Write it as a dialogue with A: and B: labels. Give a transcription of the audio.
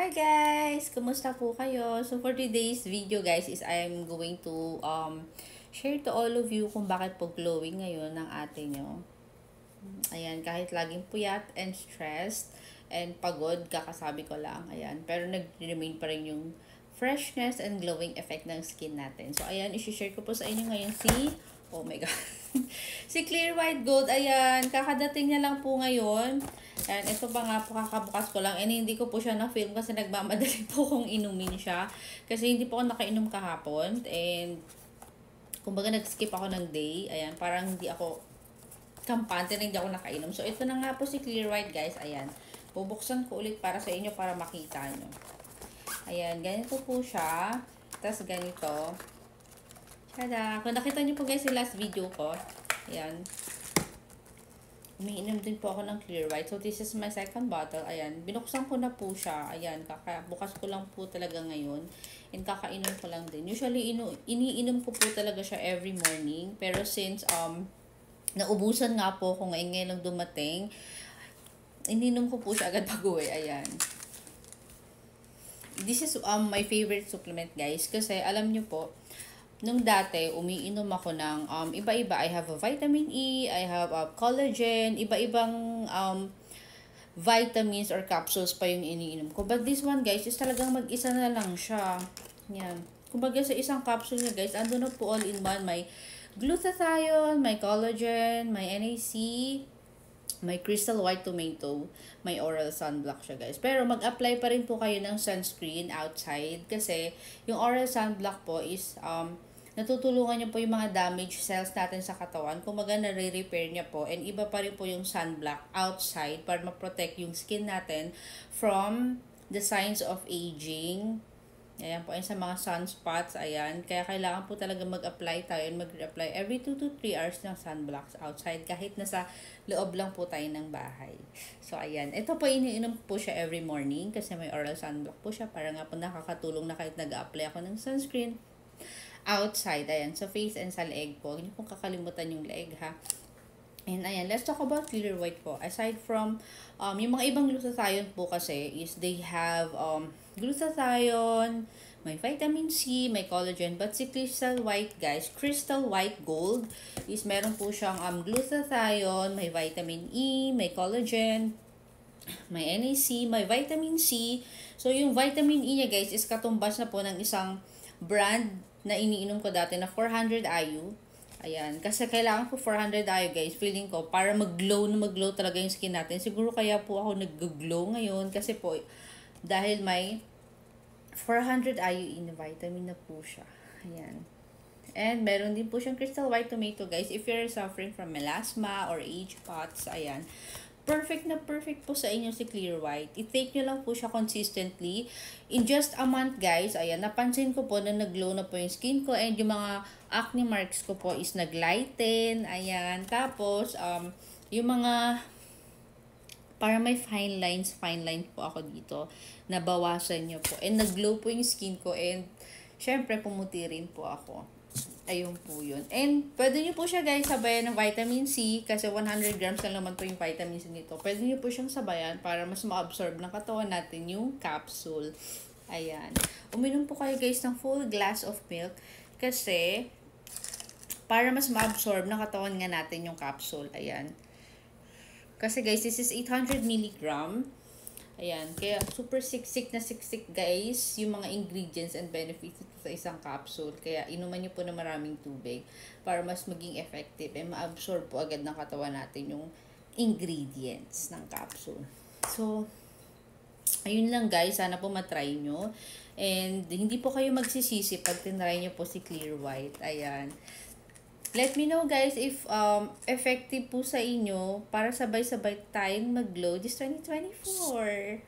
A: Hi guys! Kumusta po kayo? So for today's video guys is I'm going to share to all of you kung bakit po glowing ngayon ng ate nyo. Ayan, kahit laging puyat and stressed and pagod, kakasabi ko lang. Ayan, pero nag-remain pa rin yung freshness and glowing effect ng skin natin. So ayan, isi-share ko po sa inyo ngayon oh my god, si Clear White Gold. Ayan, kakadating niya lang po ngayon. And ito pa nga po, kakabukas ko lang. And hindi ko po siya na-film kasi nagmamadali po kong inumin siya. Kasi hindi po ako nakainom kahapon. And kumbaga nag-skip ako ng day. Ayan, parang hindi ako kampante na hindi ako nakainom. So ito na nga po si Clear White guys. Ayan, bubuksan ko ulit para sa inyo para makita nyo. Ayan, ganito po siya. Tapos ganito. Tada! Kung nakita nyo po guys yung last video ko. Ayan. Umiinom din po ako ng Clear White. So, this is my second bottle. Ayan. Binuksan ko na po siya. Ayan. Bukas ko lang po talaga ngayon. And kakainom ko lang din. Usually, iniinom ko po talaga siya every morning. Pero since, naubusan nga po ako ngayon lang dumating, ininom ko po siya agad pag-uwi. Ayan. This is my favorite supplement guys. Kasi alam nyo po, nung dati, umiinom ako ng iba-iba. I have a vitamin E, I have a collagen, iba-ibang vitamins or capsules pa yung iniinom ko. But this one guys, is talagang mag-isa na lang siya. Yan. Kumbaga sa isang capsule niya guys, ando na po all in one. May glutathione, may collagen, may NAC, may crystal white tomato, may oral sunblock siya guys. Pero mag-apply pa rin po kayo ng sunscreen outside kasi yung oral sunblock po is natutulungan niyo po yung mga damaged cells natin sa katawan. Kumaga nare-repair niya po. And iba pa rin po yung sunblock outside para ma-protect yung skin natin from the signs of aging. Ayan po, ayan sa mga sunspots, ayan. Kaya kailangan po talaga mag-apply tayo and mag-reapply every 2 to 3 hours ng sunblocks outside kahit nasa loob lang po tayo ng bahay. So, ayan. Ito po, iniinom po siya every morning kasi may oral sunblock po siya para nga po nakakatulong na kahit nag-apply ako ng sunscreen outside. Ayan, sa face and sa leg po. Hindi po kakalimutan yung leg ha. And ayan, let's talk about Clear White po. Aside from, yung mga ibang glutathione po kasi is they have glutathione, may vitamin C, may collagen. But si Crystal White guys, Crystal White Gold is meron po siyang glutathione, may vitamin E, may collagen, may NAC, may vitamin C. So yung vitamin E niya guys is katumbas na po ng isang brand na iniinom ko dati na 400 IU. Ayan, kasi kailangan po 400 IU guys, feeling ko, para mag-glow talaga yung skin natin. Siguro kaya po ako nag-glow ngayon kasi po, dahil may 400 IU in vitamin na po siya. Ayan. And meron din po siyang crystal white tomato guys, if you're suffering from melasma or age spots, ayan. Perfect na perfect po sa inyo si Clear White. I-take nyo lang po siya consistently. In just a month guys, ayan, napansin ko po na nag-glow na po yung skin ko and yung mga acne marks ko po is nag-lighten. Ayan, tapos yung mga para may fine lines po ako dito, nabawasan nyo po. And nag-glow po yung skin ko and syempre pumuti rin po ako. Ayun po yun. And pwede nyo po siya guys sabayan ng vitamin C kasi 100 grams lang naman po yung vitamin C nito. Pwede nyo po siyang sabayan para mas ma-absorb ng katawan natin yung capsule. Ayan. Uminom po kayo guys ng full glass of milk kasi para mas ma-absorb ng katawan nga natin yung capsule. Ayan. Kasi guys, this is 800 milligram. Ayan, kaya super siksik na siksik guys yung mga ingredients and benefits sa isang capsule. Kaya inuman nyo po na maraming tubig para mas maging effective and ma-absorb po agad ng katawan natin yung ingredients ng capsule. So, ayun lang guys, sana po matry nyo. And hindi po kayo magsisisi pag tinry nyo po si Clear White. Ayan. Let me know guys if effective po sa inyo para sabay-sabay tayong mag-glow this 2024.